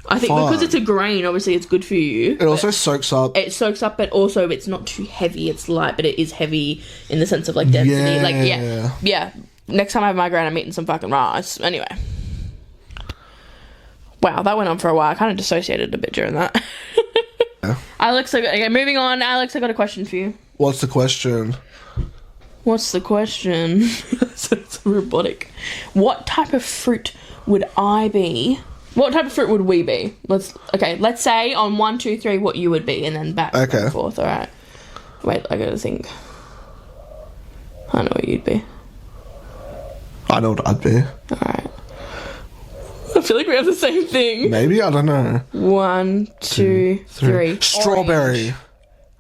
I think because it's a grain, obviously it's good for you. It also soaks up. It soaks up, but also it's not too heavy. It's light, but it is heavy in the sense of like density. Yeah. Like, yeah. Next time I have migraine, I'm eating some fucking rice. Anyway. Wow, that went on for a while. I kind of dissociated a bit during that. Yeah. Alex, okay, moving on. Alex, I got a question for you. What's the question? What's the question? It's robotic. What type of fruit would I be? What type of fruit would we be? Let's say on 1, 2, 3 what you would be, and then back and forth. All right. Wait, I gotta think. I know what you'd be. I know what I'd be. All right. I feel like we have the same thing. Maybe, I don't know. 1, 2, 3. Strawberry.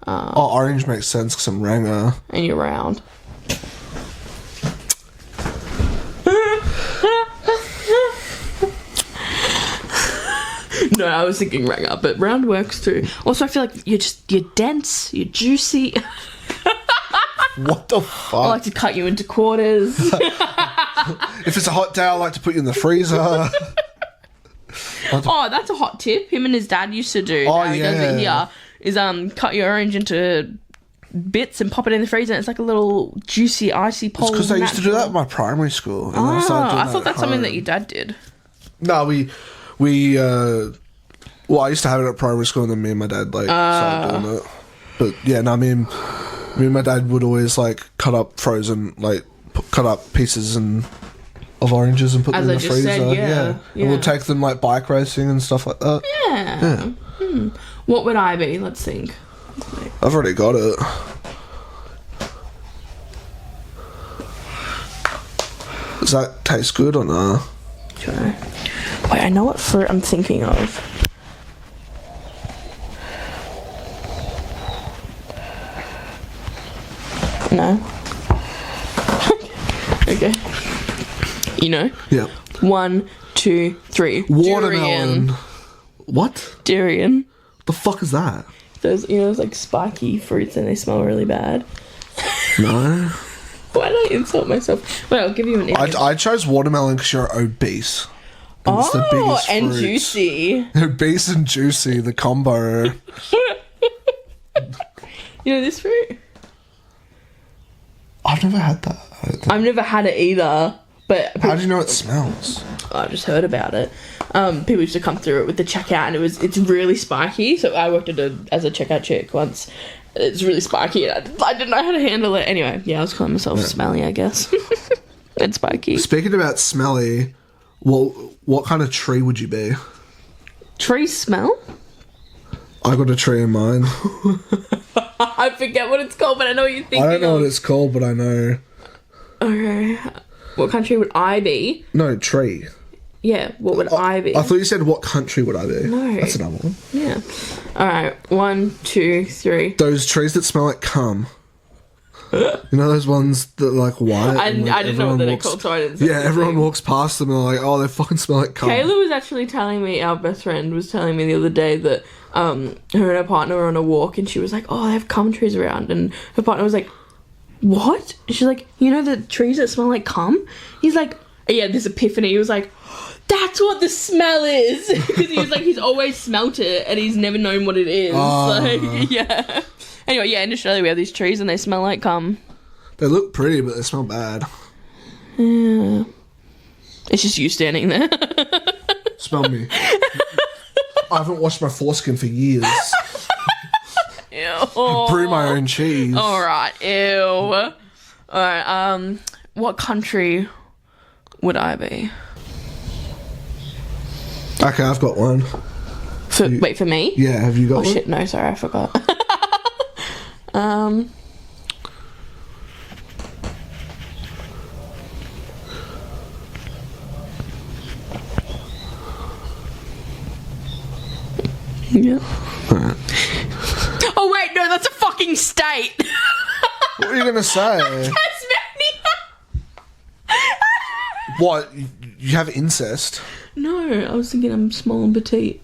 Orange. Orange makes sense because I'm Ranger. And you're round. No, I was thinking Ranger, but round works too. Also, I feel like you're dense, you're juicy. What the fuck? I like to cut you into quarters. If it's a hot day, I like to put you in the freezer. Oh, that's a hot tip. Him and his dad used to do. Oh, He does it here. Is cut your orange into bits and pop it in the freezer. And it's like a little juicy, icy pole. Because they used to do that at my primary school. And I thought that's something that your dad did. No, well, I used to have it at primary school, and then me and my dad started doing it. But yeah, no, me and my dad would always like cut up pieces of oranges and put them in the freezer. Yeah. And we'll take them like bike racing and stuff like that. Yeah. What would I be? Let's think. I've already got it. Does that taste good or no? Sure. Wait, I know what fruit I'm thinking of. No. Okay. You know? Yeah. 1, 2, 3. Watermelon. Durian. What? Durian. The fuck is that? Those like spiky fruits and they smell really bad. No. Why did I insult myself? Wait, I'll give you an image. I chose watermelon because you're obese. And it's the biggest and fruit. juicy. Obese and juicy, the combo. You know this fruit? I've never had that. I've never had it either. But How do you know it smells? I just heard about it. People used to come through it with the checkout, and it's really spiky. So I worked as a checkout chick once. It's really spiky, and I didn't know how to handle it. Anyway, yeah, I was calling myself smelly, I guess. And spiky. Speaking about smelly, what kind of tree would you be? Tree smell? I got a tree in mind. I forget what it's called, but I know what you're thinking. I don't know what it's called, but I know. Okay. What country would I be? No, tree. Yeah, what would I be? I thought you said what country would I be? No. That's another one. Yeah. Alright, 1, 2, 3. Those trees that smell like cum. You know those ones that are like white? I and, like, didn't know what they're walks- called, so I didn't say Yeah, everyone anything. walks past them and they're like, oh, they fucking smell like cum. Kayla was actually telling me, our best friend was telling me the other day that her and her partner were on a walk, and she was like, oh, they have cum trees around, and her partner was like, what? And she's like, you know the trees that smell like cum? He's like, yeah, this epiphany. He was like, that's what the smell is. Because he was like, he's always smelt it and he's never known what it is. Like, yeah. Anyway, yeah, in Australia we have these trees and they smell like cum. They look pretty, but they smell bad. Yeah. It's just you standing there. Smell me. I haven't washed my foreskin for years. Ew. Brew my own cheese. Alright, ew. Alright, what country would I be? Okay, I've got one. Wait, for me? Yeah, have you got Oh one? shit, no, sorry, I forgot. Yeah. Oh wait, no, that's a fucking state. What are you going to say? Tasmania. What? You have incest? No, I was thinking I'm small and petite.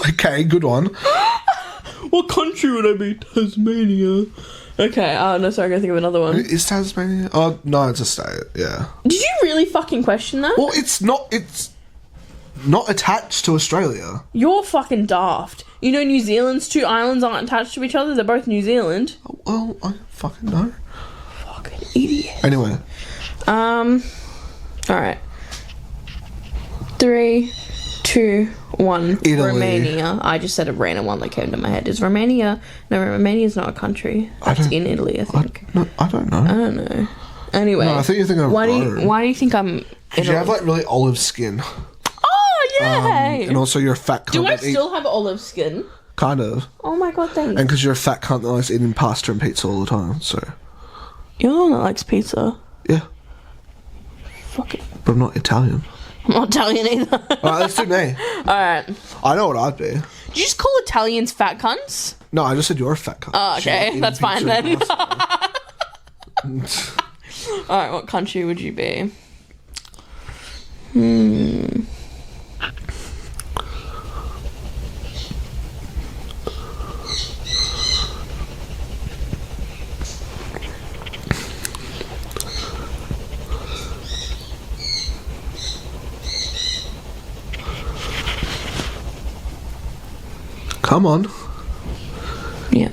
Okay, good one. What country would I be? Tasmania. Okay, no, sorry, I gotta think of another one. Is Tasmania? Oh, no, it's a state, yeah. Did you really fucking question that? Well, it's not attached to Australia. You're fucking daft. You know New Zealand's two islands aren't attached to each other? They're both New Zealand. Well, I fucking know. Fucking idiot. Anyway. Alright. 3, 2, 1. Italy. Romania. I just said a random one that came to my head. Is Romania? No, Romania's not a country. That's in Italy, I think. I don't know. I don't know. Anyway. No, I think you're thinking of why Rome. do you think I'm... Because you have like really olive skin. Oh, yay! And also you're a fat cunt. Do I that eat- still have olive skin? Kind of. Oh my god, thanks. And because you're a fat cunt that likes eating pasta and pizza all the time, so... You're the one that likes pizza. Yeah. Fuck it. But I'm not Italian. I'm not Italian either. Alright, let's do me. Alright. I know what I'd be. Did you just call Italians fat cunts? No, I just said you're a fat cunt. Oh, She likes okay. eating That's fine pizza and then. pasta. Alright, what country would you be? Come on. Yeah.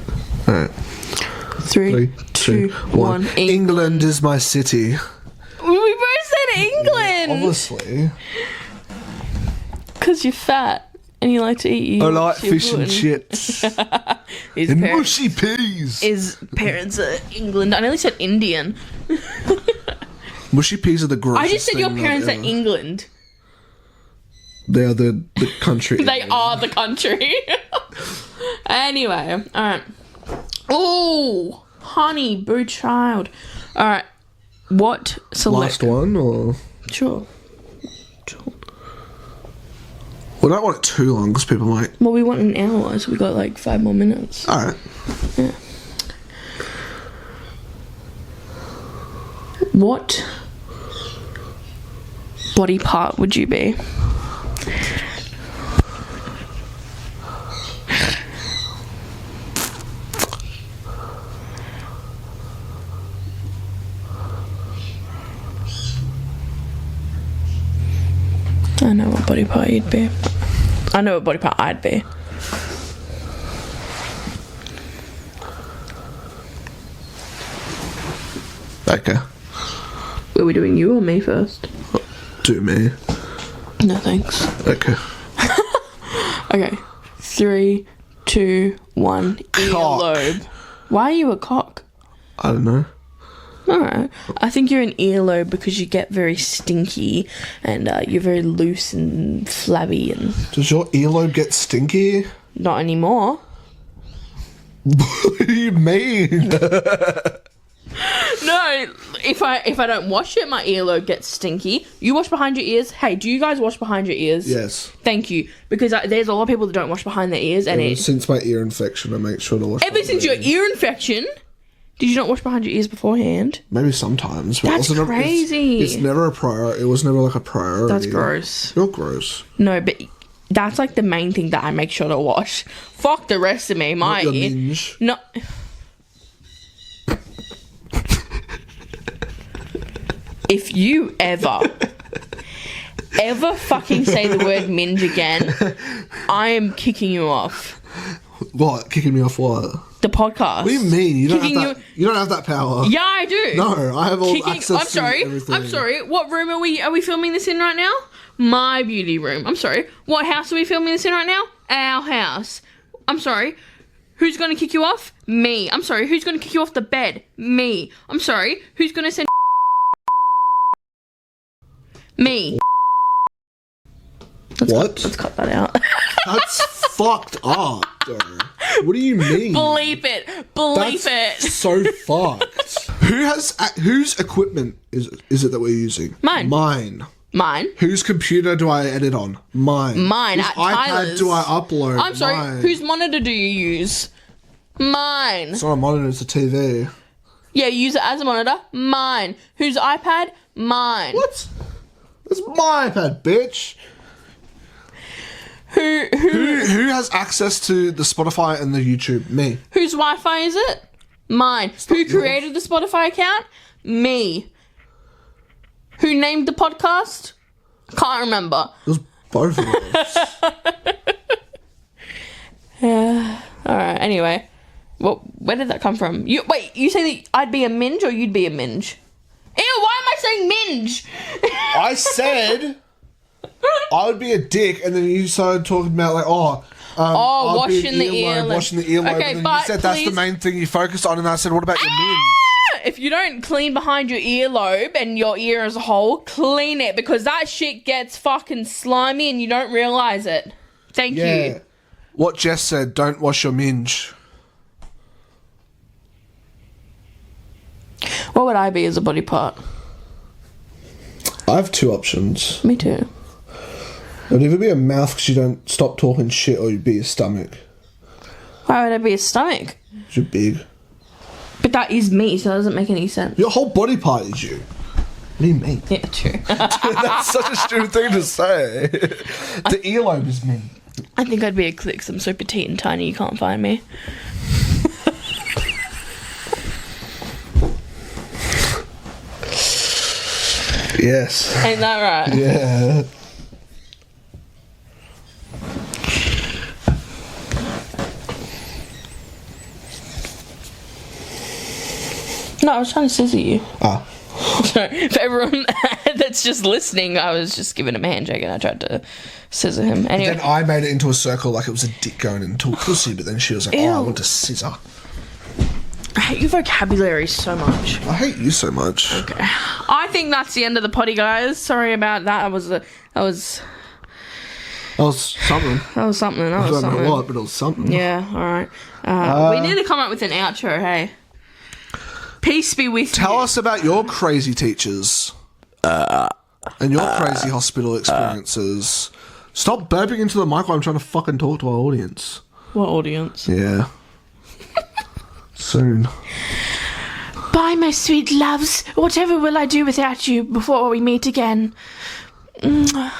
Alright. 3, 2, 1. England is my city. We both said England! Obviously. Because you're fat and you like to eat I like your fish and pudding. chips. His and parents, mushy peas. his parents are England. I nearly said Indian. Mushy peas are the grossest I just said your thing parents are ever. England. They are the country. They are the country. Anyway, alright. Oh, honey, boo child. Alright, what select... Last one, or... Sure. We don't want it too long, because people might... Well, we want an hour, so we got like 5 more minutes. Alright. Yeah. What body part would you be? I know what body part you'd be. I know what body part I'd be. Okay. Are we doing you or me first? Do me. No thanks. Okay. Okay. 3, 2, 1. Earlobe. Why are you a cock? I don't know. Alright. I think you're an earlobe because you get very stinky and you're very loose and flabby and... Does your earlobe get stinky? Not anymore. What do you mean? No, if I don't wash it, my earlobe gets stinky. You wash behind your ears. Hey, do you guys wash behind your ears? Yes. Thank you. Because there's a lot of people that don't wash behind their ears. And Since my ear infection, I make sure to wash. Ever since your ear infection... Did you not wash behind your ears beforehand? Maybe sometimes. But That's crazy. It's never a priority. It was never like a priority. That's gross. You're gross. No, but that's like the main thing that I make sure to wash. Fuck the rest of me. My Not your ear. minge. No. If you ever fucking say the word minge again, I am kicking you off. What? Kicking me off what? The podcast. What do you mean? You don't Kicking have that. You don't have that power. Yeah, I do. No, I have all access to everything. I'm sorry. What room are we filming this in right now? My beauty room. I'm sorry. What house are we filming this in right now? Our house. I'm sorry. Who's going to kick you off? Me. I'm sorry. Who's going to kick you off the bed? Me. I'm sorry. Who's going to send me? Let's cut that out. That's fucked up, though. What do you mean? Bleep it. Bleep That's it. so fucked. Whose equipment is it that we're using? Mine. Mine. Whose computer do I edit on? Mine. Mine. Whose At iPad Tyler's. do I upload? I'm sorry. Mine. Whose monitor do you use? Mine. It's not a monitor, it's a TV. Yeah, you use it as a monitor. Mine. Whose iPad? Mine. What? It's my iPad, bitch. Who has access to the Spotify and the YouTube? Me. Whose Wi-Fi is it? Mine. Who created the Spotify account? Me. Who named the podcast? Can't remember. It was both of us. Yeah. Alright, anyway. Where did that come from? You say that I'd be a minge or you'd be a minge? Ew, why am I saying minge? I said I would be a dick, and then you started talking about like, I'd be washing the earlobe. washing the earlobe. Okay, and then but you said that's the please- main thing you focused on, and I said, what about your min? If you don't clean behind your earlobe and your ear as a whole, clean it because that shit gets fucking slimy and you don't realise it. Thank you. What Jess said, don't wash your minge. What would I be as a body part? I have two options. Me too. It'd either be a mouth because you don't stop talking shit, or you'd be a stomach. Why would I be a stomach? 'Cause you're big. But that is me, so that doesn't make any sense. Your whole body part is you. What do you mean? Yeah, true. That's such a stupid thing to say. The earlobe is me. I think I'd be a clit 'cause I'm so petite and tiny you can't find me. Yes. Ain't that right? Yeah. No, I was trying to scissor you. Ah. Sorry, for everyone that's just listening, I was just giving him a handshake and I tried to scissor him. Anyway. Then I made it into a circle like it was a dick going into a pussy, but then she was like, Ew. I want to scissor. I hate your vocabulary so much. I hate you so much. I think that's the end of the potty, guys. Sorry about that. That was something. something. I don't know what, but it was something. Yeah, alright. We need to come up with an outro, hey? Peace be with you. Tell us about your crazy teachers. And your crazy hospital experiences. Stop burping into the mic while I'm trying to fucking talk to our audience. What audience? Yeah. Soon. Bye, my sweet loves. Whatever will I do without you before we meet again? Mwah.